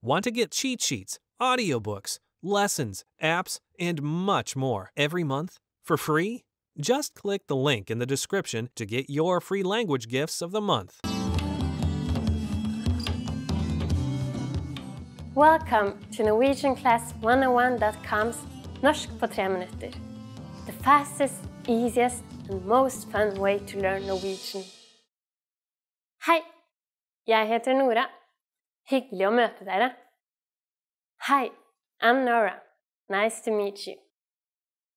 Want to get cheat sheets, audiobooks, lessons, apps, and much more every month for free? Just click the link in the description to get your free language gifts of the month. Welcome to NorwegianClass101.com's Norsk på 3 minutter. The fastest, easiest, and most fun way to learn Norwegian. Hei, jeg heter Nora. Hyggelig å møte dere. Hi, I'm Nora. Nice to meet you.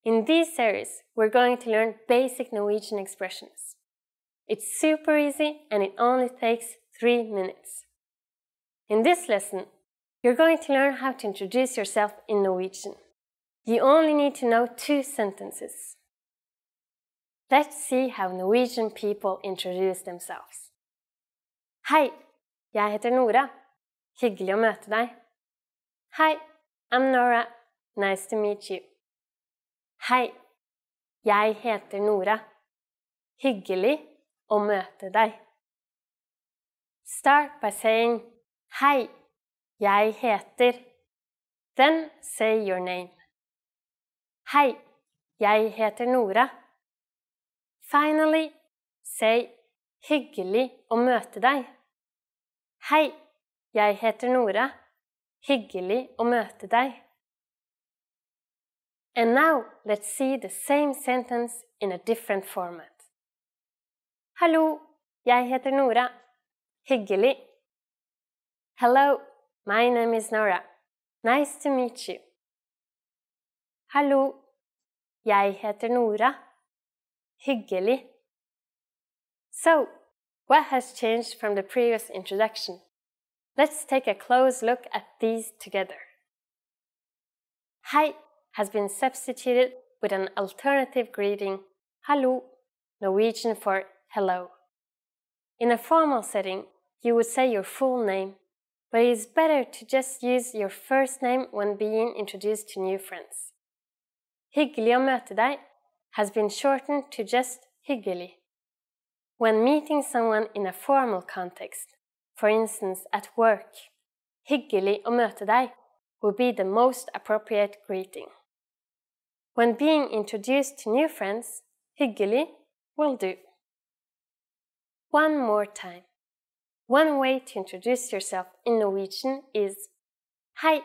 In this series, we're going to learn basic Norwegian expressions. It's super easy and it only takes 3 minutes. In this lesson, you're going to learn how to introduce yourself in Norwegian. You only need to know 2 sentences. Let's see how Norwegian people introduce themselves. Hei, jeg heter Nora. Hyggelig å møte deg. Hi, I'm Nora. Nice to meet you. Hei, jeg heter Nora. Hyggelig å møte deg. Start by saying, Hei, jeg heter. Then say your name. Hei, jeg heter Nora. Finally, say, hyggelig å møte deg. Hei, jeg heter Nora. Hyggelig å møte deg. And now, let's see the same sentence in a different format. Hallo, jeg heter Nora. Hyggelig. Hello, my name is Nora. Nice to meet you. Hallo, jeg heter Nora. Hyggelig. So, what has changed from the previous introduction? Let's take a close look at these together. Hei has been substituted with an alternative greeting, hallo, Norwegian for hello. In a formal setting, you would say your full name, but it is better to just use your first name when being introduced to new friends. Hyggelig å møte deg has been shortened to just hyggelig. When meeting someone in a formal context, for instance at work, hyggelig å møte deg would be the most appropriate greeting. When being introduced to new friends, hyggelig will do. One more time. One way to introduce yourself in Norwegian is Hei,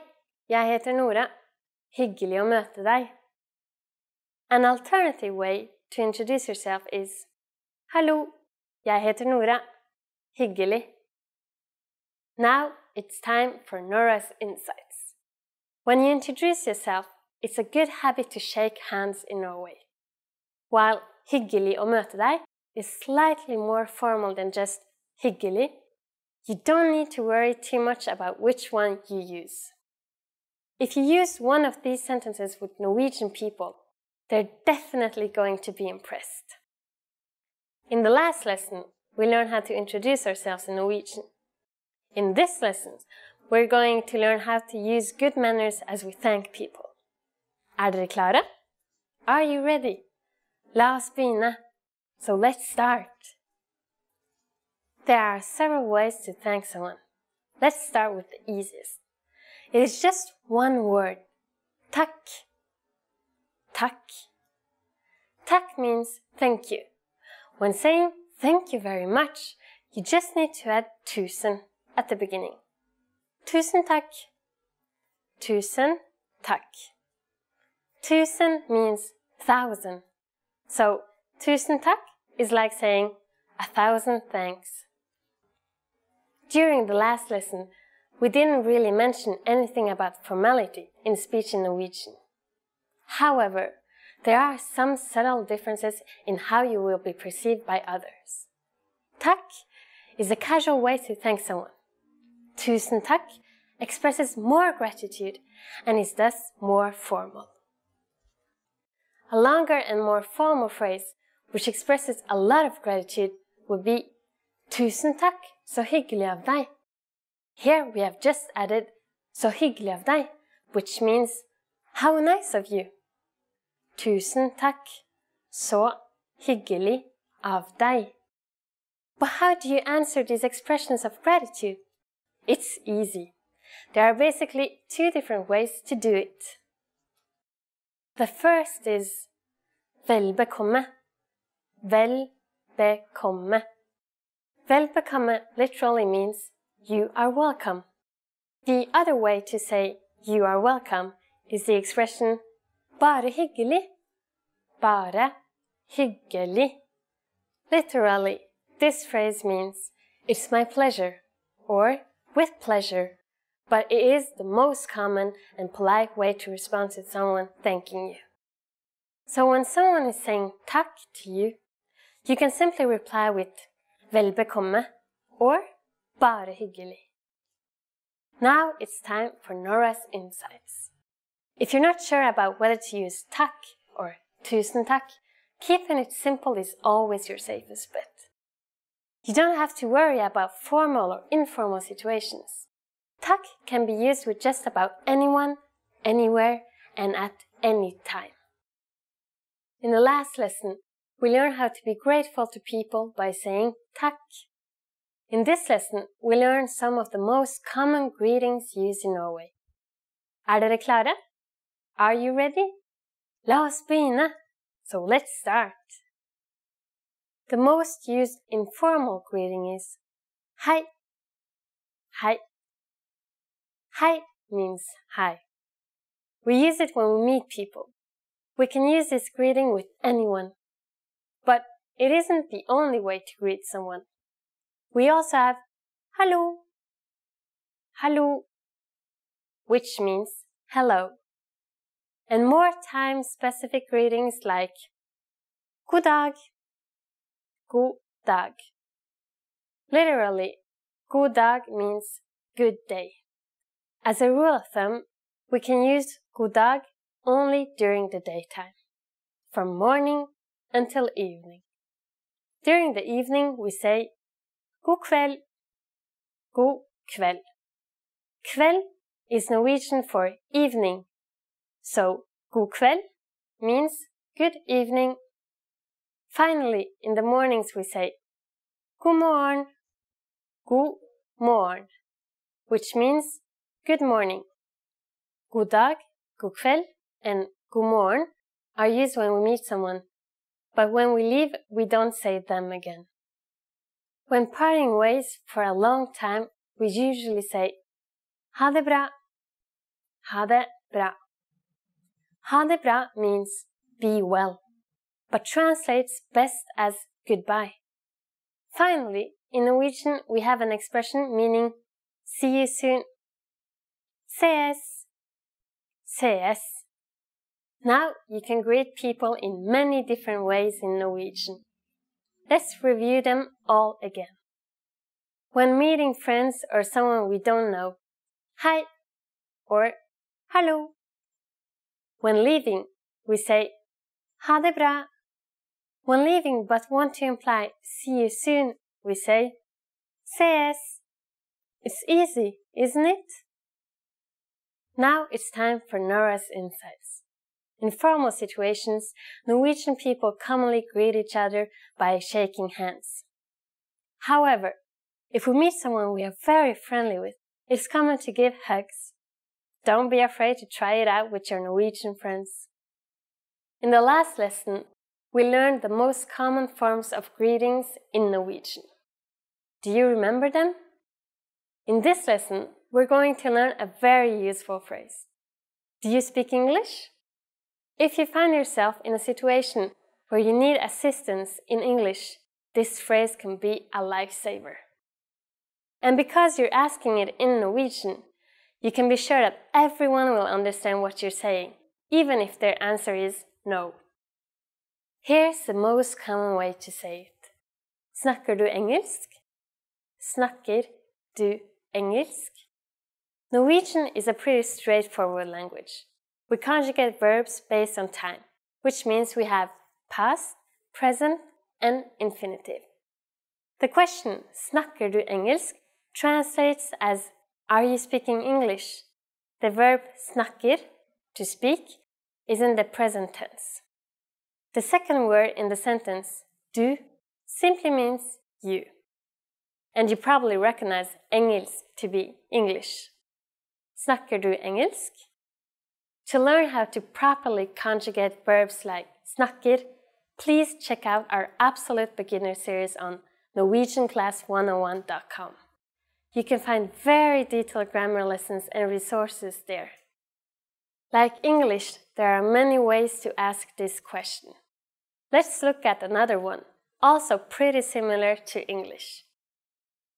jeg heter Nora. Hyggelig å møte deg. An alternative way to introduce yourself is Hallo, jeg heter Nora. Hyggelig. Now it's time for Noras Insights. When you introduce yourself, it's a good habit to shake hands in Norway. While hyggelig å møte deg is slightly more formal than just hyggelig, you don't need to worry too much about which one you use. If you use one of these sentences with Norwegian people, they're definitely going to be impressed. In the last lesson, we learned how to introduce ourselves in Norwegian. In this lesson, we're going to learn how to use good manners as we thank people. Dere klare? Are you ready? La oss begynne. So let's start. There are several ways to thank someone. Let's start with the easiest. It is just one word. Takk. Takk. Takk means thank you. When saying thank you very much, you just need to add tusen at the beginning. Tusen takk. Tusen takk. Tusen means 1,000. So, tusen takk is like saying 1,000 thanks. During the last lesson, we didn't really mention anything about formality in speech in Norwegian. However, there are some subtle differences in how you will be perceived by others. Takk is a casual way to thank someone. Tusen takk expresses more gratitude and is thus more formal. A longer and more formal phrase, which expresses a lot of gratitude, would be Tusen takk, så hyggelig av deg. Here we have just added så hyggelig av deg, which means how nice of you. Tusen takk, så hyggelig av deg. But how do you answer these expressions of gratitude? It's easy. there are basically two different ways to do it. The first is vel bekomme. Vel bekomme. Vel bekomme literally means you are welcome. The other way to say you are welcome is the expression bare hyggelig. Bare hyggelig. Literally, this phrase means it's my pleasure or with pleasure, but it is the most common and polite way to respond to someone thanking you. So when someone is saying takk to you, you can simply reply with vel bekomme or bare hyggelig. Now it's time for Noras Insights. If you're not sure about whether to use takk or tusen takk, keeping it simple is always your safest bet. You don't have to worry about formal or informal situations. Takk can be used with just about anyone, anywhere, and at any time. In the last lesson, we learned how to be grateful to people by saying takk. In this lesson, we learned some of the most common greetings used in Norway. Er dere klare? Are you ready? La oss begynne! So let's start. The most used informal greeting is hei. Hei. Hei means hi. We use it when we meet people. We can use this greeting with anyone. But it isn't the only way to greet someone. We also have hallo. Hallo, which means hello. And more time-specific greetings like god dag. God dag. Literally, god dag means good day. As a rule of thumb, we can use god dag only during the daytime, from morning until evening. During the evening, we say god kveld. God kveld. Kveld is Norwegian for evening. So, god kveld means good evening. Finally, in the mornings we say god morgen. God morgen, which means good morning. God dag, god kveld, and god morgen are used when we meet someone, but when we leave, we don't say them again. When parting ways for a long time, we usually say ha det bra. Ha det bra. Ha det bra means be well, but translates best as goodbye. Finally, in Norwegian, we have an expression meaning see you soon. Ses. Ses. Now you can greet people in many different ways in Norwegian. Let's review them all again. When meeting friends or someone we don't know, hei or hallo. When leaving, we say ha det bra. When leaving but want to imply see you soon, we say ses. It's easy, isn't it? Now it's time for Noras Insights. In formal situations, Norwegian people commonly greet each other by shaking hands. However, if we meet someone we are very friendly with, it's common to give hugs. Don't be afraid to try it out with your Norwegian friends. In the last lesson, we learned the most common forms of greetings in Norwegian. Do you remember them? In this lesson, we're going to learn a very useful phrase. Do you speak English? If you find yourself in a situation where you need assistance in English, this phrase can be a lifesaver. And because you're asking it in Norwegian, you can be sure that everyone will understand what you're saying, even if their answer is no. Here's the most common way to say it. Snakker du engelsk? Snakker du engelsk? Norwegian is a pretty straightforward language. We conjugate verbs based on time, which means we have past, present, and infinitive. The question, snakker du engelsk, translates as, are you speaking English? The verb snakker, to speak, is in the present tense. The second word in the sentence, du, simply means you. And you probably recognize engelsk to be English. Snakker du engelsk? To learn how to properly conjugate verbs like snakker, please check out our Absolute Beginner series on NorwegianClass101.com. You can find very detailed grammar lessons and resources there. Like English, there are many ways to ask this question. Let's look at another one, also pretty similar to English.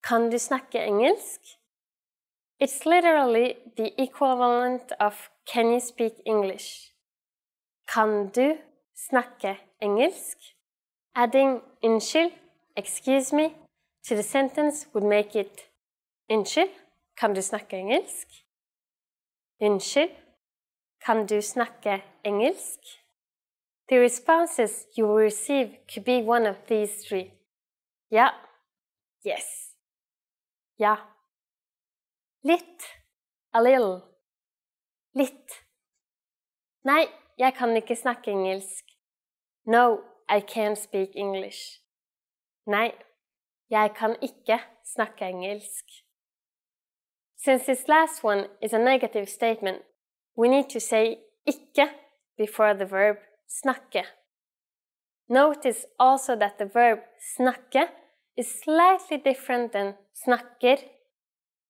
Kan du snakke engelsk? It's literally the equivalent of can you speak English? Kan du snakke engelsk? Adding unnskyld, excuse me, to the sentence would make it unnskyld, kan du snakke engelsk? Unnskyld, kan du snakke engelsk? The responses you will receive could be one of these three. Ja, yes, ja. Litt, a little, litt. Nei, jeg kan ikke snakke engelsk. No, I can't speak English. Nei, jeg kan ikke snakke engelsk. Since this last one is a negative statement, we need to say ikke before the verb snakke. Notice also that the verb snakke is slightly different than snakker.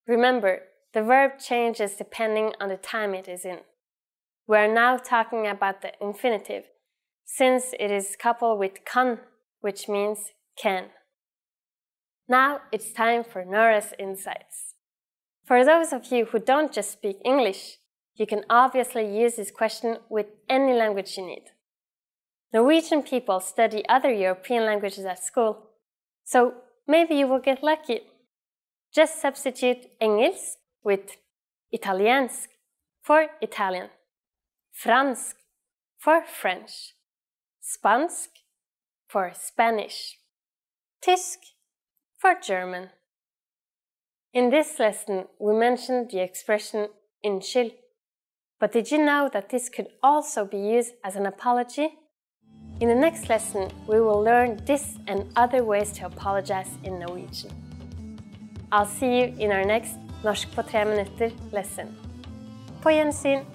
Remember, the verb changes depending on the time it is in. We are now talking about the infinitive, since it is coupled with kan, which means can. Now it's time for Noras Insights. For those of you who don't just speak English, you can obviously use this question with any language you need. Norwegian people study other European languages at school, so maybe you will get lucky. Just substitute engelsk with italiensk for Italian, fransk for French, spansk for Spanish, tysk for German. In this lesson, we mentioned the expression unnskyld, but did you know that this could also be used as an apology? In the next lesson, we will learn this and other ways to apologize in Norwegian. I'll see you in our next Norsk på 3 minutter lesson. På gjensyn!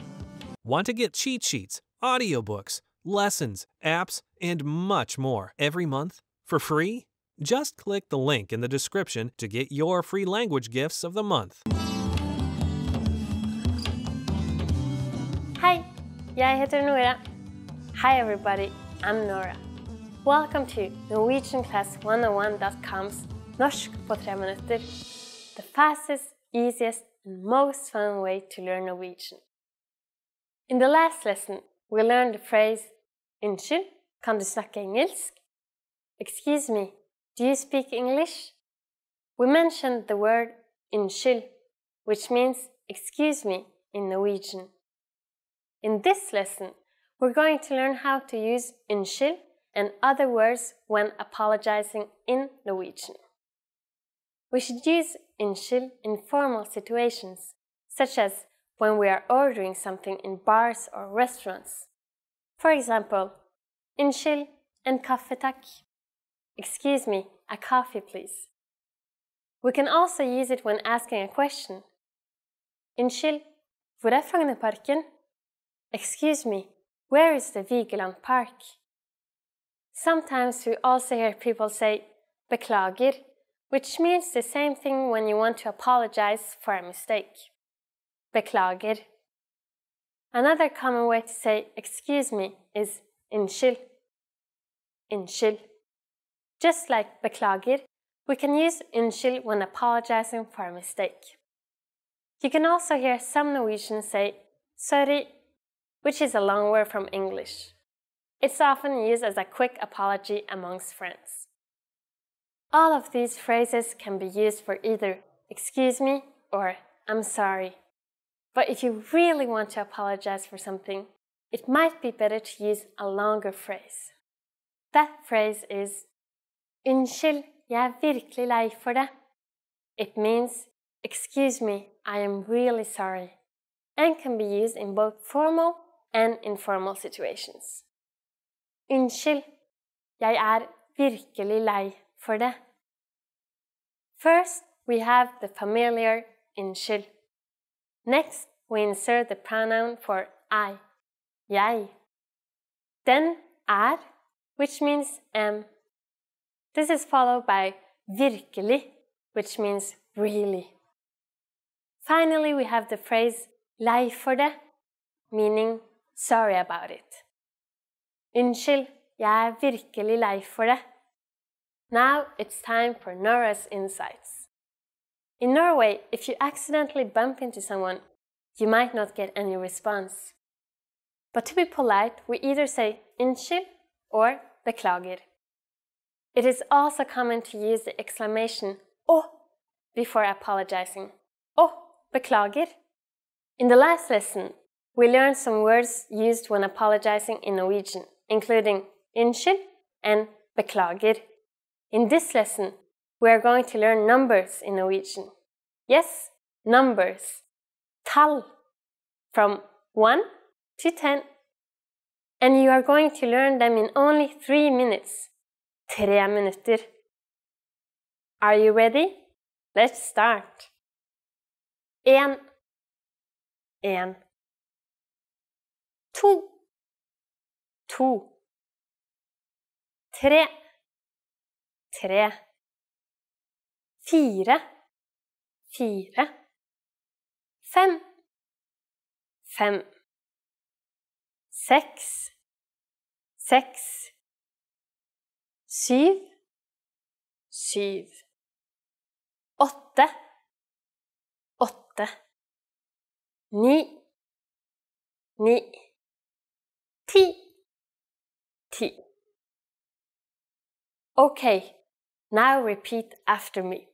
Want to get cheat sheets, audiobooks, lessons, apps, and much more every month for free? Just click the link in the description to get your free language gifts of the month. Hei, jeg heter Nora. Hi everybody, I'm Nora. Welcome to NorwegianClass101.com's Norsk på 3 minutter, the fastest, easiest, and most fun way to learn Norwegian. In the last lesson, we learned the phrase unnskyld, kan du snakke engelsk? Excuse me, do you speak English? We mentioned the word unnskyld, which means excuse me in Norwegian. In this lesson, we're going to learn how to use unnskyld and other words when apologizing in Norwegian. We should use unnskyld in formal situations, such as when we are ordering something in bars or restaurants. For example, unnskyld, en kaffe takk. Excuse me, a coffee please. We can also use it when asking a question. Unnskyld, hvor er Frognerparken? Excuse me, where is the Vigeland Park? Sometimes we also hear people say beklager, which means the same thing when you want to apologize for a mistake. Beklager. Another common way to say excuse me is unnskyld. Unnskyld. Just like beklager, we can use unnskyld when apologizing for a mistake. You can also hear some Norwegians say sorry, which is a long word from English. It's often used as a quick apology amongst friends. All of these phrases can be used for either excuse me or I'm sorry. But if you really want to apologize for something, it might be better to use a longer phrase. That phrase is unnskyld, jeg er virkelig lei for det. It means excuse me, I am really sorry, and can be used in both formal and informal situations. Unnskyld, jeg er virkelig lei for det. First, we have the familiar unnskyld. Next, we insert the pronoun for I, jeg. Then which means am. This is followed by virkelig, which means really. Finally, we have the phrase lei for det, meaning sorry about it. Unnskyld, jeg virkelig lei for det. Now it's time for Noras Insights. In Norway, if you accidentally bump into someone, you might not get any response. But to be polite, we either say unnskyld or beklager. It is also common to use the exclamation å before apologizing. Å, beklager. In the last lesson, we learned some words used when apologizing in Norwegian, including unnskyld and beklager. In this lesson, we are going to learn numbers in Norwegian. Yes, numbers. Tall. From 1 to 10. And you are going to learn them in only 3 minutes. 3 minutter. Are you ready? Let's start. 1. 2. 2. 3. 3. 4. 4. 5. 5. 6. 6. 7. 7. 8. 8. 9. 9. 10. 10. Okay, now repeat after me.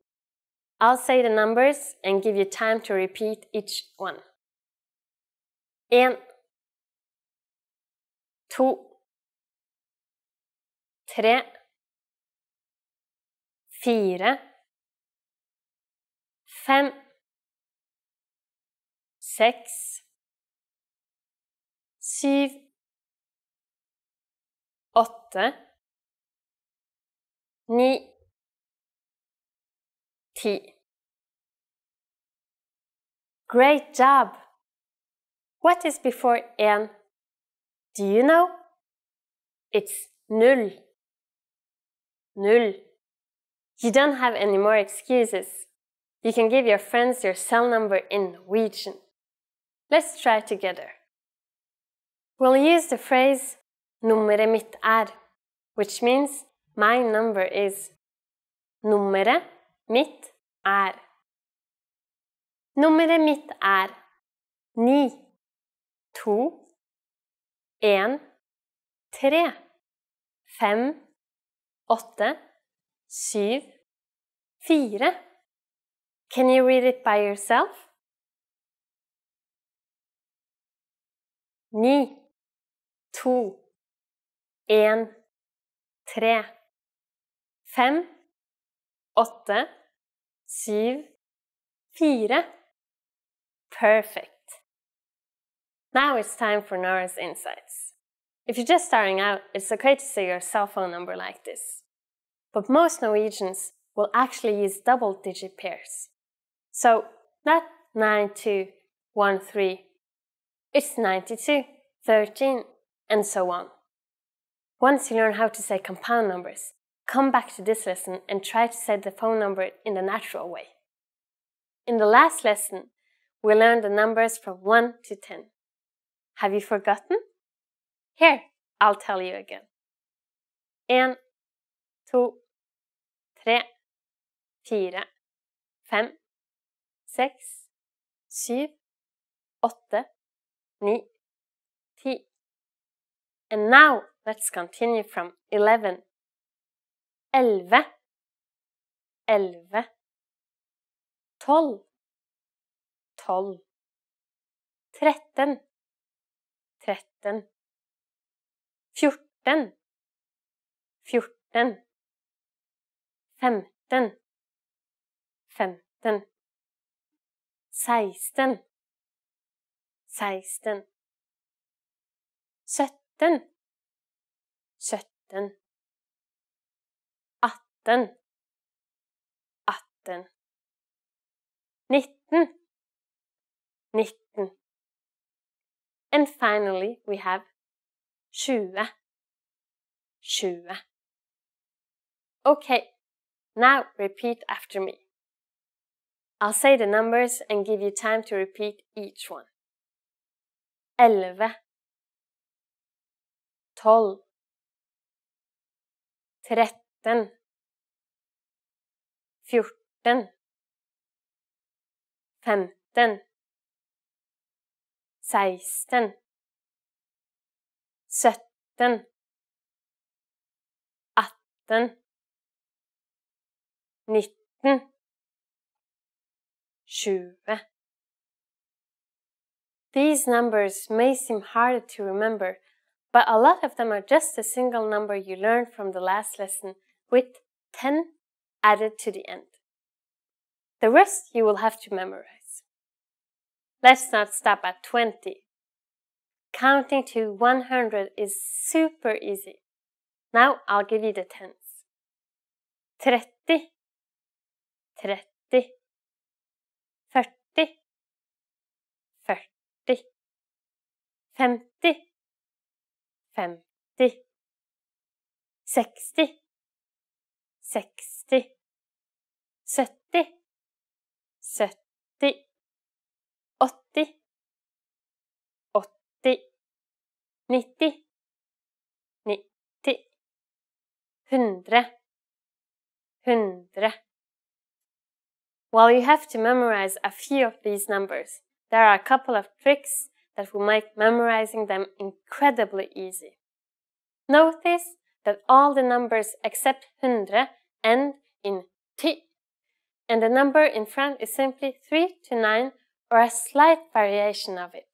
I'll say the numbers and give you time to repeat each one. 1. 2. 3. 4. 5. 6. 7. 8. 9. 10. Great job! What is before 1? Do you know? It's 0. 0. You don't have any more excuses. You can give your friends your cell number in Norwegian. Let's try together. We'll use the phrase nummeret mitt which means my number is. Nummeret mitt Nummeret mitt 9, 2, 1, 3, 5, 8, 7, 4. Can you read it by yourself? 9, 2, 1, 3, 5, 8, 7, 4. Perfect. Now it's time for Noras Insights. If you're just starting out, it's okay to say your cell phone number like this. But most Norwegians will actually use double-digit pairs. So, not 9213. It's 92, 13, and so on. Once you learn how to say compound numbers, come back to this lesson and try to say the phone number in the natural way. In the last lesson, we learned the numbers from 1 to 10. Have you forgotten? Here, I'll tell you again. 1, 2, 3, 4, 5, 6, 7, 8, 9, 10. And now, let's continue from 11. 11, 11. 12, 12. 13, 13. 14, 14. 15, 15. 16, 16. 17, 17. 18, 18. 19, 19. And finally, we have 20. 20. Okay, now repeat after me. I'll say the numbers and give you time to repeat each one. 11, 12, 13, 14, 15, 16, 17, 18, 19, 20. These numbers may seem harder to remember, but a lot of them are just a single number you learned from the last lesson with 10 added to the end. The rest you will have to memorize. Let's not stop at 20. Counting to 100 is super easy. Now I'll give you the tens. 30, 30, 40, 40, 50, 50, 60, 60, 70, 70, 80, 80, 90, 90, 100, 100. While you have to memorize a few of these numbers, there are a couple of tricks that will make memorizing them incredibly easy. Notice that all the numbers except 100 end in T, and the number in front is simply 3 to 9 or a slight variation of it.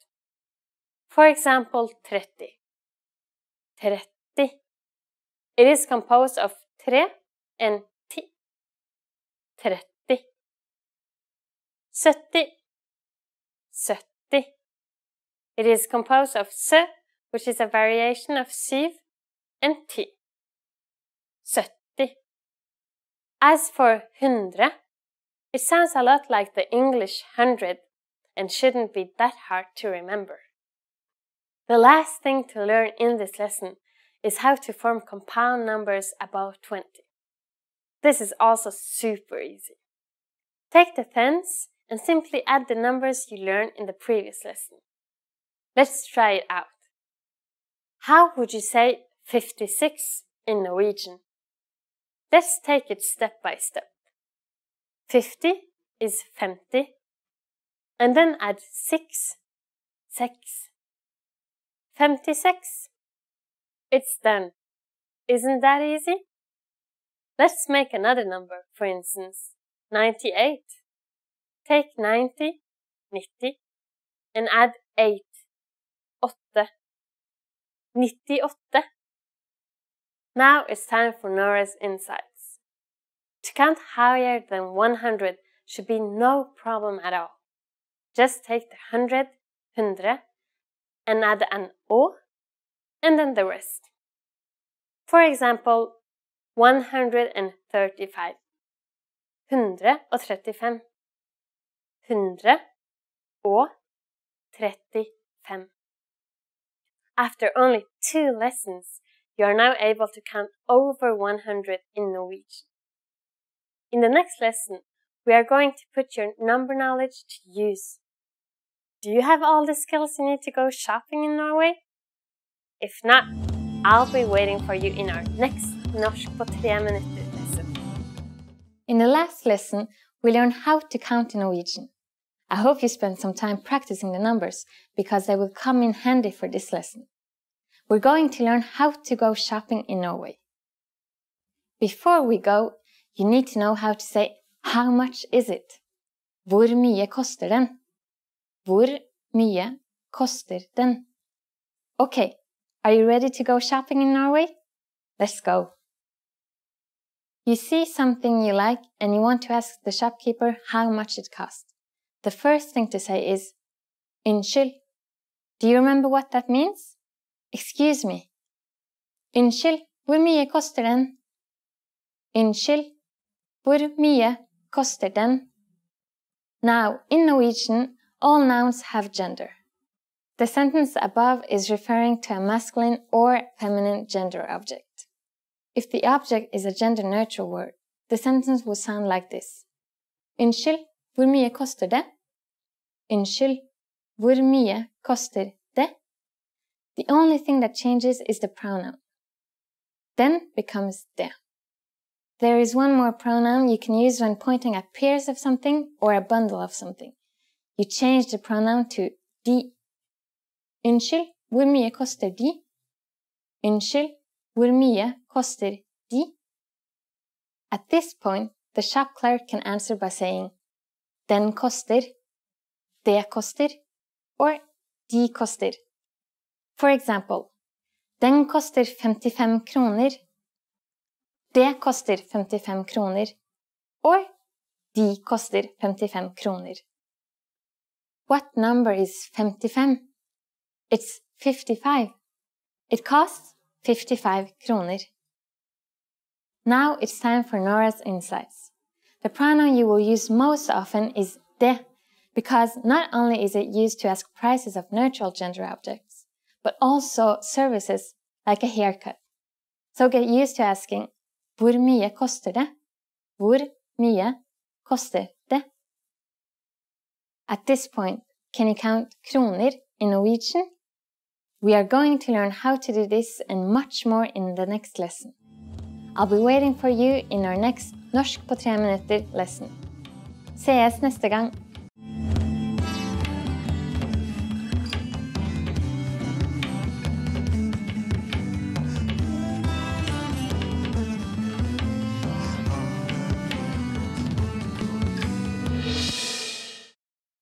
For example, 30. 30. It is composed of 3 and T. 30. 70. 70. It is composed of S, which is a variation of syv, and T. 70. As for 100, it sounds a lot like the English 100 and shouldn't be that hard to remember. The last thing to learn in this lesson is how to form compound numbers above 20. This is also super easy. Take the tens and simply add the numbers you learned in the previous lesson. Let's try it out. How would you say 56 in Norwegian? Let's take it step by step. 50 is 50, and then add 6, 6. 56. It's done. Isn't that easy? Let's make another number, for instance, 98. Take 90, 90, and add 8, 8. 98. Now it's time for Noras Insights. To count higher than 100 should be no problem at all. Just take the 100, 100, and add an O, and then the rest. For example, 135. 135. 135. After only 2 lessons, you are now able to count over 100 in Norwegian. In the next lesson, we are going to put your number knowledge to use. Do you have all the skills you need to go shopping in Norway? If not, I'll be waiting for you in our next Norsk på 3 minutter lesson. In the last lesson, we learned how to count in Norwegian. I hope you spent some time practicing the numbers because they will come in handy for this lesson. We're going to learn how to go shopping in Norway. Before we go, you need to know how to say how much is it? Hvor mye koster den? Hvor mye koster den? Okay, are you ready to go shopping in Norway? Let's go. You see something you like and you want to ask the shopkeeper how much it costs. The first thing to say is Unnskyld. Do you remember what that means? Excuse me. Unnskyld, hvor mye koster den? Unnskyld, hvor mye koster den? Now, in Norwegian, All nouns have gender. The sentence above is referring to a masculine or feminine gender object. If the object is a gender-neutral word, the sentence will sound like this. Unnskyld, hvor mye koster det? Unnskyld, hvor mye koster det? The only thing that changes is the pronoun. Den becomes det. There is one more pronoun you can use when pointing at pairs of something or a bundle of something. You change the pronoun to de. Unnskyld, hvor mye koster de? Unnskyld, hvor mye koster de? At this point, the shop clerk can answer by saying den koster, det koster, or de koster. For example, den koster 55 kroner, det koster 55 kroner, or de koster 55 kroner. What number is 55? It's 55. It costs 55 kroner. Now it's time for Noras Insights. The pronoun you will use most often is det, because not only is it used to ask prices of neutral gender objects, but also services like a haircut. So get used to asking, hvor mye koster det? Hvor mye koster det? At this point, can you count kroner in Norwegian? We are going to learn how to do this and much more in the next lesson. I'll be waiting for you in our next Norsk på 3 minutter lesson. Sees neste gang!